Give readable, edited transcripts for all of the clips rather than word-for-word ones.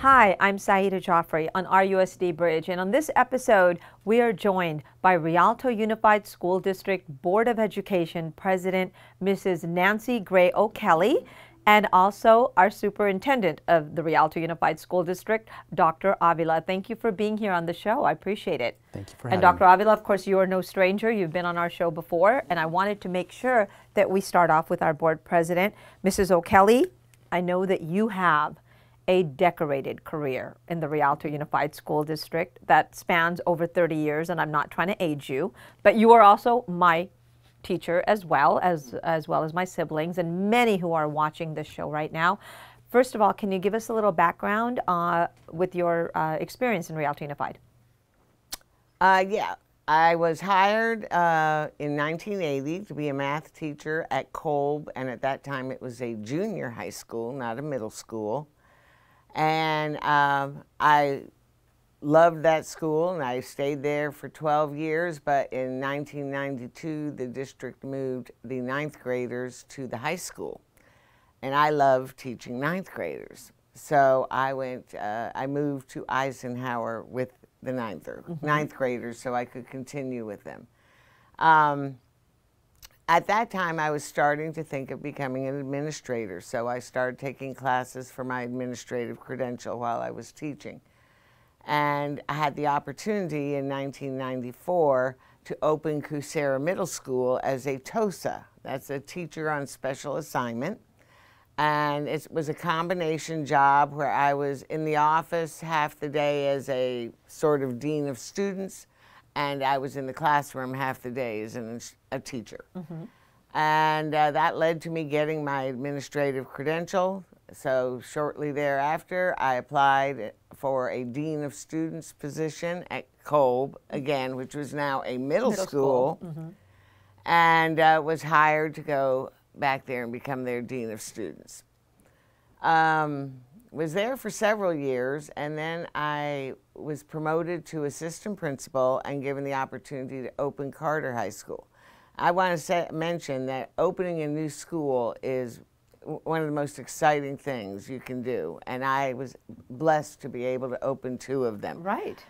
Hi, I'm Syeda Jafri on RUSD Bridge, and on this episode, we are joined by Rialto Unified School District Board of Education President, Mrs. Nancy Gray O'Kelly, and also our Superintendent of the Rialto Unified School District, Dr. Avila. Thank you for being here on the show. I appreciate it. Thank you for having me. And Dr. Avila, of course, you are no stranger. You've been on our show before, and I wanted to make sure that we start off with our board president. Mrs. O'Kelly, I know that you have a decorated career in the Rialto Unified School District that spans over 30 years, and I'm not trying to age you, but you are also my teacher as well as my siblings and many who are watching this show right now. First of all, can you give us a little background with your experience in Rialto Unified? Yeah, I was hired in 1980 to be a math teacher at Kolb, and at that time it was a junior high school, not a middle school. And I loved that school, and I stayed there for 12 years, but in 1992, the district moved the ninth graders to the high school. And I love teaching ninth graders. So I moved to Eisenhower with the ninth graders so I could continue with them. At that time, I was starting to think of becoming an administrator, so I started taking classes for my administrative credential while I was teaching. And I had the opportunity in 1994 to open Cuauhtemoc Middle School as a TOSA. That's a teacher on special assignment. And it was a combination job where I was in the office half the day as a sort of dean of students, and I was in the classroom half the day as a teacher. Mm-hmm. And that led to me getting my administrative credential. So shortly thereafter, I applied for a dean of students position at Kolb, again, which was now a middle school. Mm-hmm. And was hired to go back there and become their dean of students. Was there for several years, and then I was promoted to assistant principal and given the opportunity to open Carter High School. I want to mention that opening a new school is one of the most exciting things you can do, and I was blessed to be able to open two of them. Right.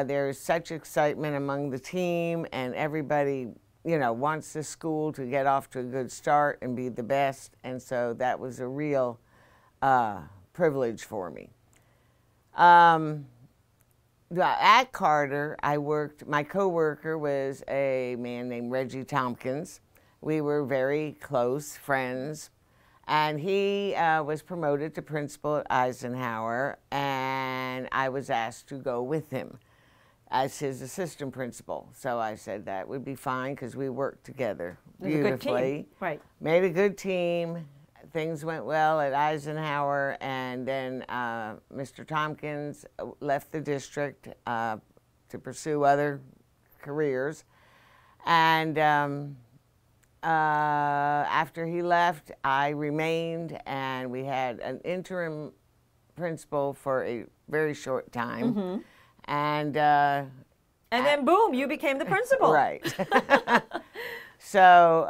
There's such excitement among the team, and everybody, you know, wants the school to get off to a good start and be the best, and so that was a real privilege for me. At Carter, I worked, my co-worker was a man named Reggie Tompkins. We were very close friends, and he was promoted to principal at Eisenhower, and I was asked to go with him as his assistant principal. So I said that would be fine because we worked together beautifully. A good team. Right. Made a good team. Things went well at Eisenhower, and then Mr. Tompkins left the district to pursue other careers. And after he left, I remained, and we had an interim principal for a very short time. Mm-hmm. And then boom, you became the principal. Right. So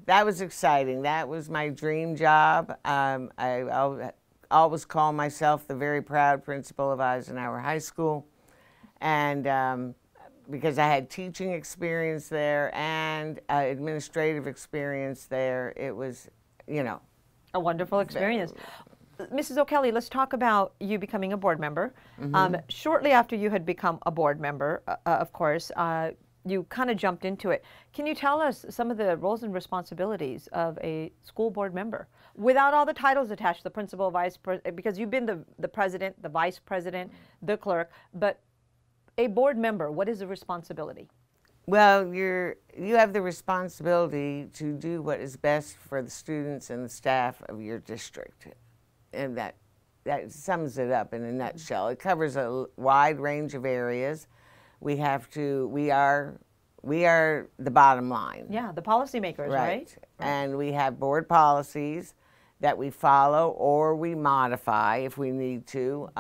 that was exciting. That was my dream job. I always call myself the very proud principal of Eisenhower High School. And because I had teaching experience there and administrative experience there, it was, you know, a wonderful experience. Mrs. O'Kelly, let's talk about you becoming a board member. Mm-hmm. Shortly after you had become a board member, of course, you kind of jumped into it. Can you tell us some of the roles and responsibilities of a school board member without all the titles attached, the principal, vice president, because you've been the president, the vice president, the clerk, but a board member, what is the responsibility? Well, you have the responsibility to do what is best for the students and the staff of your district. And that sums it up in a nutshell. It covers a wide range of areas. We are the bottom line. Yeah, the policymakers, right? And we have board policies that we follow or we modify if we need to,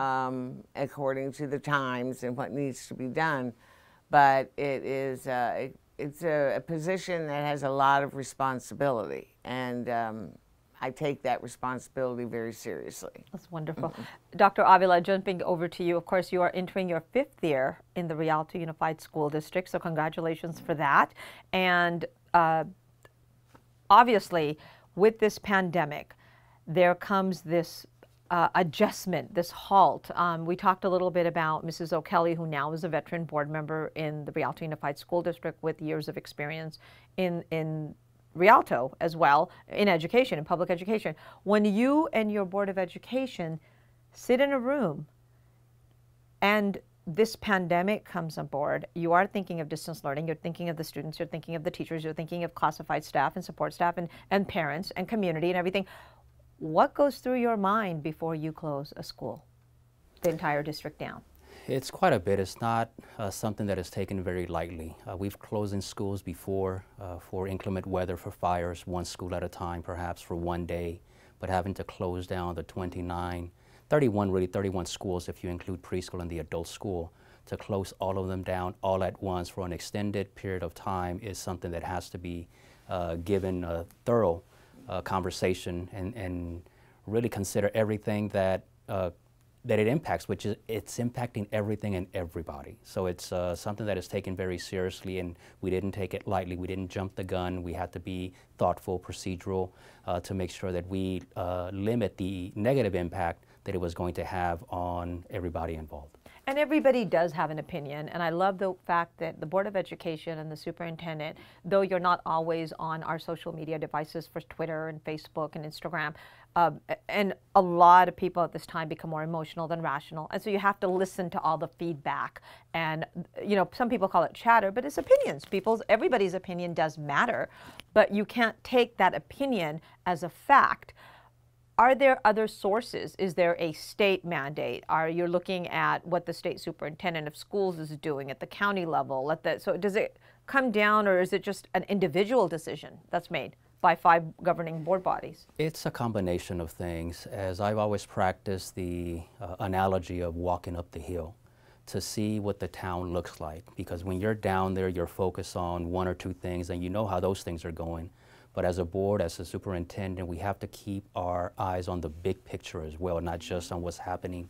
according to the times and what needs to be done. But it's a position that has a lot of responsibility, and I take that responsibility very seriously. That's wonderful. Dr. Avila, jumping over to you, of course, you are entering your 5th year in the Rialto Unified School District, so congratulations for that. And obviously, with this pandemic, there comes this adjustment, this halt. We talked a little bit about Mrs. O'Kelly, who now is a veteran board member in the Rialto Unified School District with years of experience in Rialto as well, in education, in public education. When you and your Board of Education sit in a room and this pandemic comes on board, you are thinking of distance learning, you're thinking of the students, you're thinking of the teachers, you're thinking of classified staff and support staff and parents and community and everything. What goes through your mind before you close a school, the entire district down? It's quite a bit. It's not something that is taken very lightly. We've closed in schools before for inclement weather, for fires, one school at a time, perhaps for one day, but having to close down the 31 schools if you include preschool and the adult school, to close all of them down all at once for an extended period of time is something that has to be given a thorough conversation and really consider everything that that it impacts, which is it's impacting everything and everybody. So it's something that is taken very seriously, and we didn't take it lightly. We didn't jump the gun. We had to be thoughtful, procedural, to make sure that we limit the negative impact that it was going to have on everybody involved. And everybody does have an opinion, and I love the fact that the Board of Education and the Superintendent, though you're not always on our social media devices for Twitter and Facebook and Instagram, and a lot of people at this time become more emotional than rational, and so you have to listen to all the feedback. And you know, some people call it chatter, but it's opinions. Everybody's opinion does matter, but you can't take that opinion as a fact. Are there other sources? Is there a state mandate? Are you looking at what the state superintendent of schools is doing at the county level? So does it come down, or is it just an individual decision that's made by 5 governing board bodies? It's a combination of things. As I've always practiced the analogy of walking up the hill to see what the town looks like, because when you're down there, you're focused on 1 or 2 things, and you know how those things are going. But as a board, as a superintendent, we have to keep our eyes on the big picture as well, not just on what's happening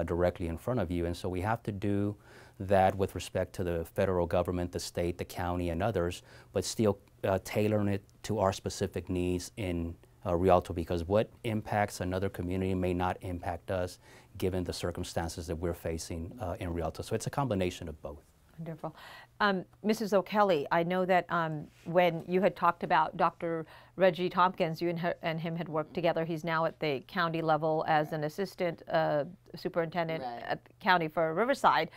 directly in front of you. And so we have to do that with respect to the federal government, the state, the county, and others, but still tailoring it to our specific needs in Rialto, because what impacts another community may not impact us given the circumstances that we're facing in Rialto. So it's a combination of both. Wonderful. Mrs. O'Kelly, I know that when you had talked about Dr. Reggie Tompkins, you and him had worked together. He's now at the county level as an assistant superintendent at the county for Riverside.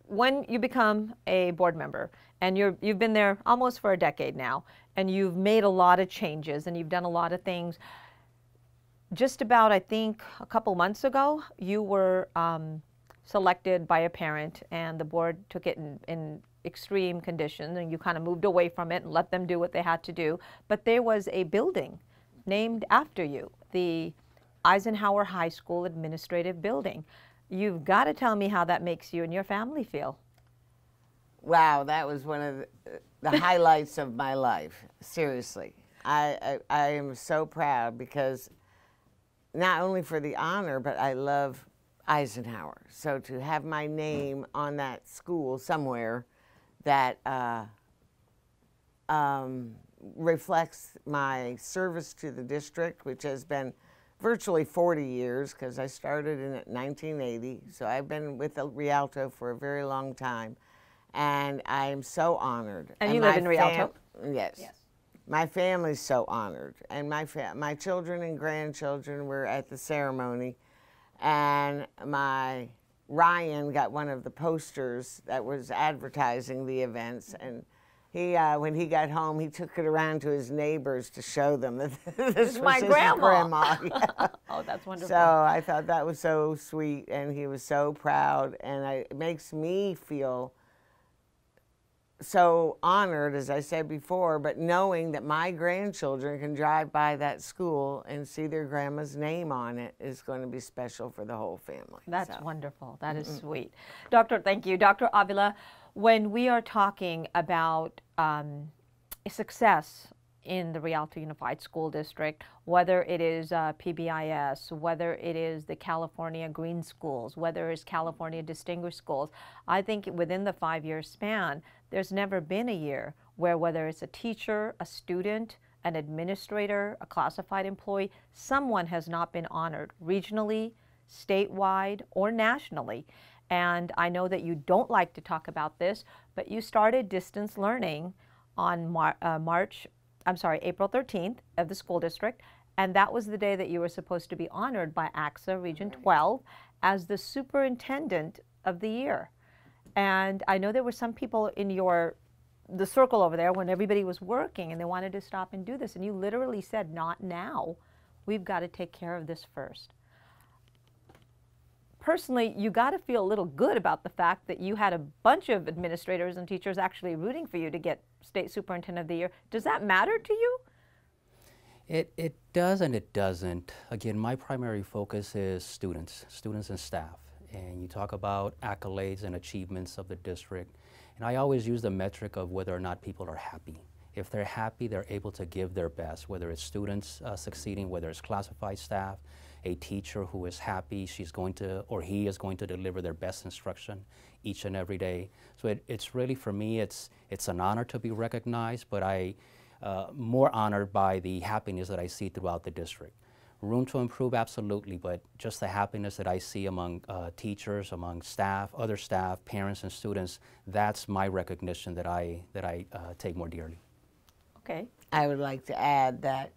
When you become a board member, and you've been there almost for a decade now, and you've made a lot of changes, and you've done a lot of things, just about, I think, a couple months ago, you were selected by a parent, and the board took it in extreme conditions, and you kind of moved away from it and let them do what they had to do. But there was a building named after you, the Eisenhower High School Administrative Building. You've got to tell me how that makes you and your family feel. Wow, that was one of the highlights of my life, seriously. I am so proud, because not only for the honor, but I love Eisenhower. So to have my name on that school somewhere that reflects my service to the district, which has been virtually 40 years, because I started in 1980. So I've been with Rialto for a very long time, and I am so honored. And you live in Rialto? Yes. Yes. My family's so honored, and my children and grandchildren were at the ceremony. And Ryan got one of the posters that was advertising the events, and he, when he got home, he took it around to his neighbors to show them that this was my his grandma. Yeah. Oh, that's wonderful. So I thought that was so sweet, and he was so proud, and it makes me feel so honored, as I said before, but knowing that my grandchildren can drive by that school and see their grandma's name on it is going to be special for the whole family. That's wonderful. That is sweet. Thank you. Dr. Avila, when we are talking about success in the Rialto Unified School District, whether it is PBIS, whether it is the California Green Schools, whether it's California Distinguished Schools, I think within the 5-year span, there's never been a year where whether it's a teacher, a student, an administrator, a classified employee, someone has not been honored regionally, statewide, or nationally. And I know that you don't like to talk about this, but you started distance learning on April 13th of the school district, and that was the day that you were supposed to be honored by AXA Region 12 as the Superintendent of the Year. And I know there were some people in the circle over there when everybody was working and they wanted to stop and do this, and you literally said, not now. We've got to take care of this first. Personally, you got to feel a little good about the fact that you had a bunch of administrators and teachers actually rooting for you to get State Superintendent of the Year. Does that matter to you? It does and it doesn't. Again, my primary focus is students and staff. And you talk about accolades and achievements of the district. And I always use the metric of whether or not people are happy. If they're happy, they're able to give their best, whether it's students succeeding, whether it's classified staff, a teacher who is happy, she's going to, or he is going to deliver their best instruction each and every day. So it's really, for me, it's an honor to be recognized, but more honored by the happiness that I see throughout the district. Room to improve, absolutely, but just the happiness that I see among teachers, among staff, other staff, parents and students, that's my recognition that I take more dearly. Okay. I would like to add that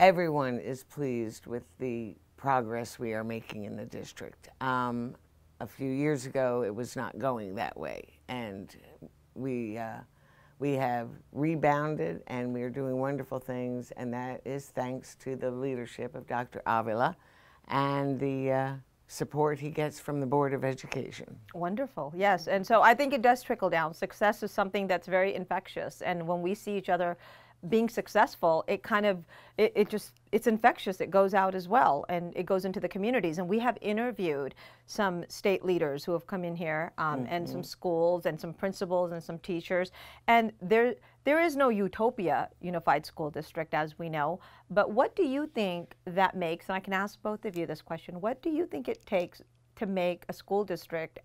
everyone is pleased with the progress we are making in the district. A few years ago, it was not going that way, and we have rebounded, and we are doing wonderful things, and that is thanks to the leadership of Dr. Vila and the support he gets from the Board of Education. Wonderful, yes, and so I think it does trickle down. Success is something that's very infectious, and when we see each other being successful, it kind of, it's infectious. It goes out as well, and it goes into the communities. And we have interviewed some state leaders who have come in here, and some schools, and some principals, and some teachers. And there is no utopia unified school district, as we know. But what do you think that makes, and I can ask both of you this question, what do you think it takes to make a school district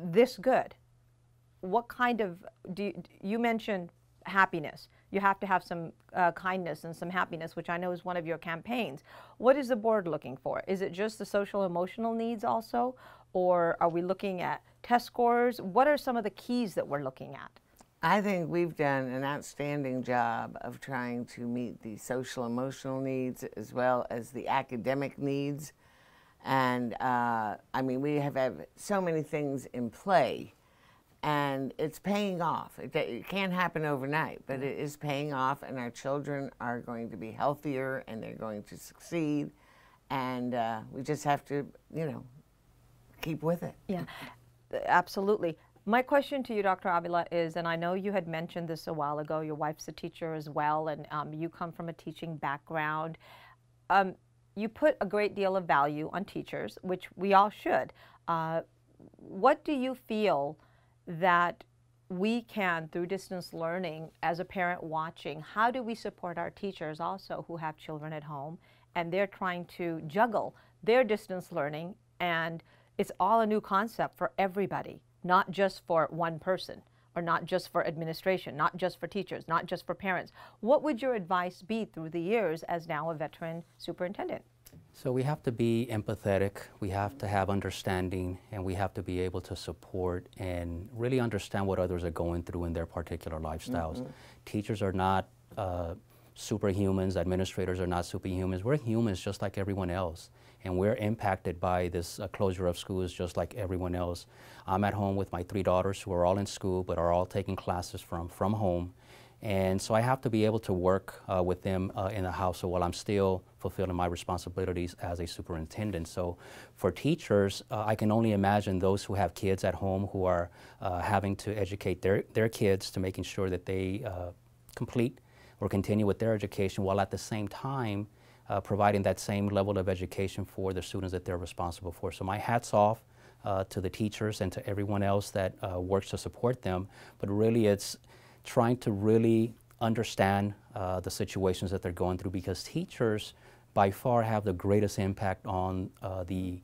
this good? What kind of, you mentioned happiness. You have to have some kindness and some happiness, which I know is one of your campaigns. What is the board looking for? Is it just the social emotional needs also? Or are we looking at test scores? What are some of the keys that we're looking at? I think we've done an outstanding job of trying to meet the social emotional needs as well as the academic needs. And I mean, we have so many things in play, and it's paying off. It can't happen overnight, but it is paying off, and our children are going to be healthier, and they're going to succeed, and we just have to, keep with it. Yeah, absolutely. My question to you, Dr. Vila, is, and I know you had mentioned this a while ago, your wife's a teacher as well, and you come from a teaching background. You put a great deal of value on teachers, which we all should. What do you feel that we can, through distance learning, as a parent watching, how do we support our teachers also who have children at home and they're trying to juggle their distance learning, and it's all a new concept for everybody, not just for one person, or not just for administration, not just for teachers, not just for parents. What would your advice be through the years as now a veteran superintendent? So we have to be empathetic, we have to have understanding, and we have to be able to support and really understand what others are going through in their particular lifestyles. Teachers are not superhumans, administrators are not superhumans. We're humans just like everyone else, and we're impacted by this closure of schools just like everyone else. I'm at home with my 3 daughters who are all in school but are all taking classes from home. And so I have to be able to work with them in the house while I'm still fulfilling my responsibilities as a superintendent. So for teachers, I can only imagine those who have kids at home who are having to educate their kids to making sure that they complete or continue with their education while at the same time providing that same level of education for the students that they're responsible for. So my hat's off to the teachers and to everyone else that works to support them, but really it's trying to really understand the situations that they're going through, because teachers by far have the greatest impact on the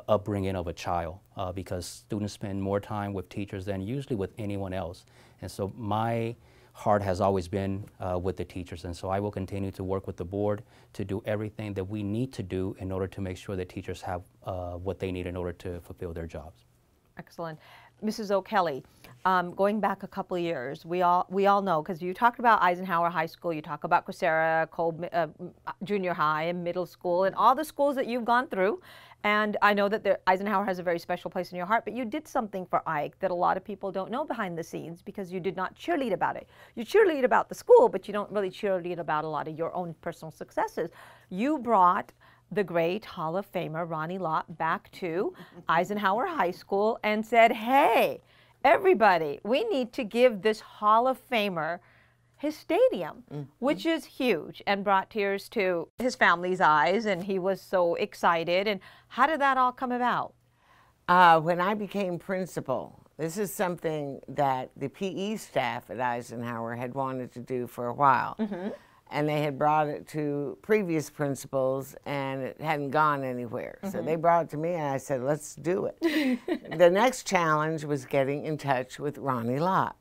upbringing of a child, because students spend more time with teachers than usually with anyone else. And so my heart has always been with the teachers, and so I will continue to work with the board to do everything that we need to do in order to make sure that teachers have what they need in order to fulfill their jobs. Excellent. Mrs. O'Kelly, going back a couple of years, we all know, because you talked about Eisenhower High School, you talk about Cosera, Cole Junior High and middle school, and all the schools that you've gone through. And I know that Eisenhower has a very special place in your heart, but you did something for Ike that a lot of people don't know behind the scenes, because you did not cheerlead about it. You cheerlead about the school, but you don't really cheerlead about a lot of your own personal successes. You brought the great Hall of Famer Ronnie Lott back to Eisenhower High School and said, hey, everybody, we need to give this Hall of Famer his stadium, which is huge, and brought tears to his family's eyes, and he was so excited. And how did that all come about? When I became principal, this is something that the PE staff at Eisenhower had wanted to do for a while. And they had brought it to previous principals, and it hadn't gone anywhere. So they brought it to me, and I said, let's do it. The next challenge was getting in touch with Ronnie Lott.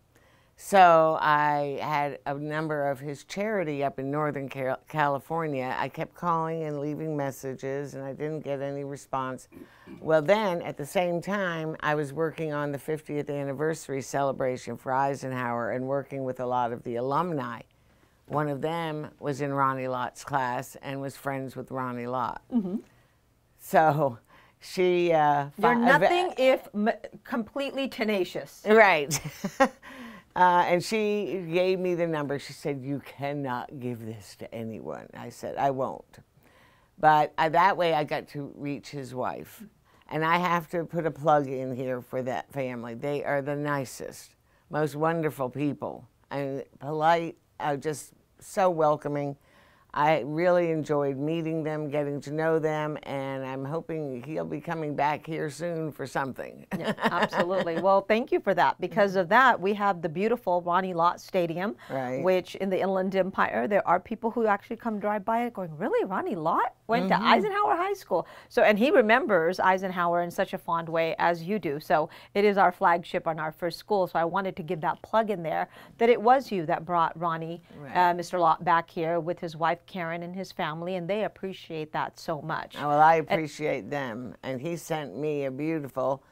So I had a number of his charity up in Northern California. I kept calling and leaving messages, and I didn't get any response. Well, then, at the same time, I was working on the 50th anniversary celebration for Eisenhower and working with a lot of the alumni. One of them was in Ronnie Lott's class and was friends with Ronnie Lott. So she... You're nothing if completely tenacious. Right. And she gave me the number. She said, you cannot give this to anyone. I said, I won't. But that way I got to reach his wife. And I have to put a plug in here for that family. They are the nicest, most wonderful people, and polite, just so welcoming. I really enjoyed meeting them, getting to know them, and I'm hoping he'll be coming back here soon for something. Yeah, absolutely. Well, thank you for that. Because of that, we have the beautiful Ronnie Lott Stadium, which in the Inland Empire, there are people who actually come drive by it going, really, Ronnie Lott went to Eisenhower High School? So, and he remembers Eisenhower in such a fond way as you do. So it is our flagship on our first school. So I wanted to give that plug in there, that it was you that brought Ronnie, Mr. Lott, back here with his wife, Karen, and his family, and they appreciate that so much. Oh, well, I appreciate them. And he sent me a beautiful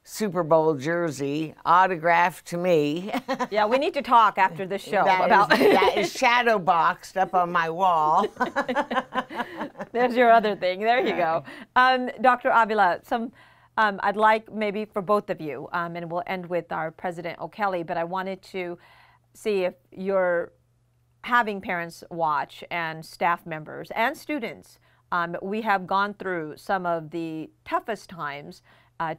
Super Bowl jersey autographed to me. Yeah, we need to talk after the show that is shadow boxed up on my wall. There's your other thing. There you go. Dr. Avila, I'd like maybe for both of you, and we'll end with our President O'Kelly, but I wanted to see if you're having parents watch and staff members and students. We have gone through some of the toughest times,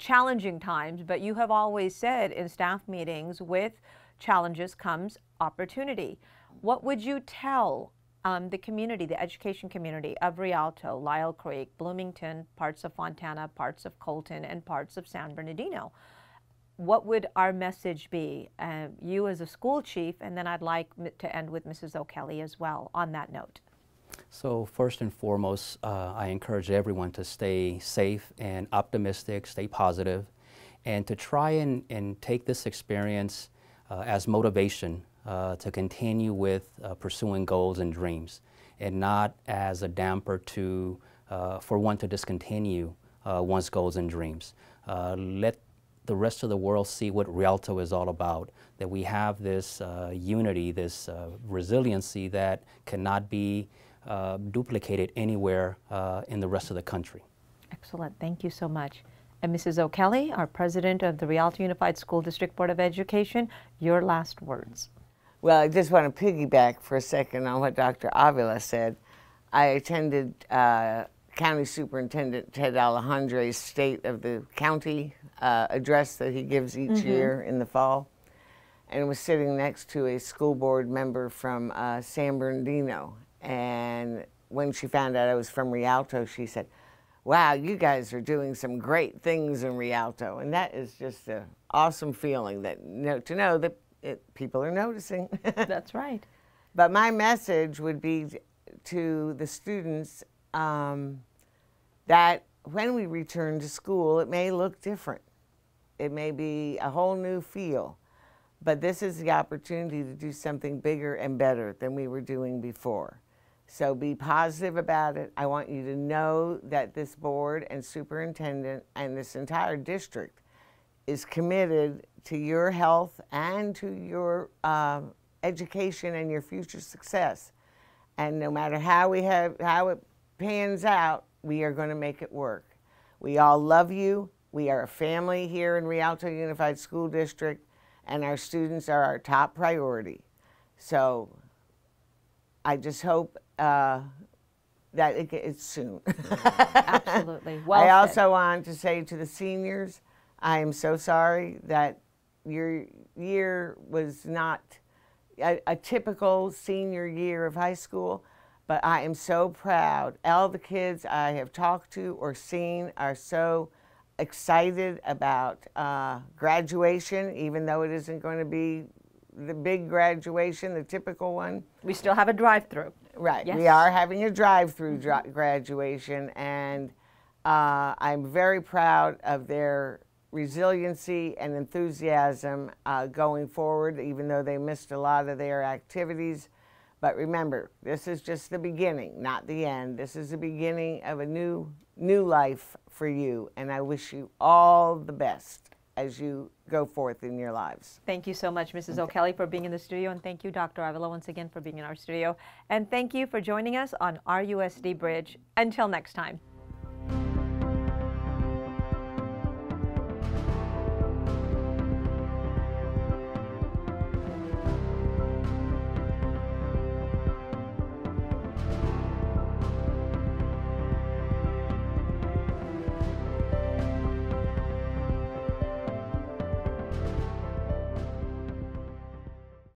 challenging times, but you have always said in staff meetings, with challenges comes opportunity. What would you tell the community, the education community of Rialto, Lyle Creek, Bloomington, parts of Fontana, parts of Colton, and parts of San Bernardino? What would our message be? You as a school chief, and then I'd like to end with Mrs. O'Kelly as well on that note. So first and foremost, I encourage everyone to stay safe and optimistic, stay positive, and to try and take this experience as motivation to continue with pursuing goals and dreams, and not as a damper to for one to discontinue one's goals and dreams. Let the rest of the world see what Rialto is all about, that we have this unity, this resiliency that cannot be duplicated anywhere in the rest of the country. Excellent. Thank you so much. And Mrs. O'Kelly, our president of the Rialto Unified School District Board of Education, your last words. Well, I just want to piggyback for a second on what Dr. Avila said. I attended County Superintendent Ted Alejandre's State of the County address that he gives each year in the fall, and was sitting next to a school board member from San Bernardino. And when she found out I was from Rialto, she said, wow, you guys are doing some great things in Rialto. And that is just an awesome feeling, that to know that people are noticing. That's right. But my message would be to the students that when we return to school, it may look different. It may be a whole new feel. But this is the opportunity to do something bigger and better than we were doing before. So be positive about it. I want you to know that this board and superintendent and this entire district is committed to your health and to your education and your future success. And no matter how it pans out, we are going to make it work. We all love you. We are a family here in Rialto Unified School District, and our students are our top priority. So I just hope that it's soon. Absolutely. Well I said. also want to say to the seniors, I am so sorry that your year was not a typical senior year of high school, but I am so proud. All the kids I have talked to or seen are so excited about graduation, even though it isn't going to be the big graduation, the typical one. We still have a drive-through. Right. Yes. We are having a drive-through graduation, and I'm very proud of their resiliency and enthusiasm going forward, even though they missed a lot of their activities. But remember, this is just the beginning, not the end. This is the beginning of a new life for you, and I wish you all the best as you go forth in your lives. Thank you so much, Mrs. O'Kelly, for being in the studio, and thank you, Dr. Avila, once again for being in our studio. And thank you for joining us on RUSD Bridge. Until next time.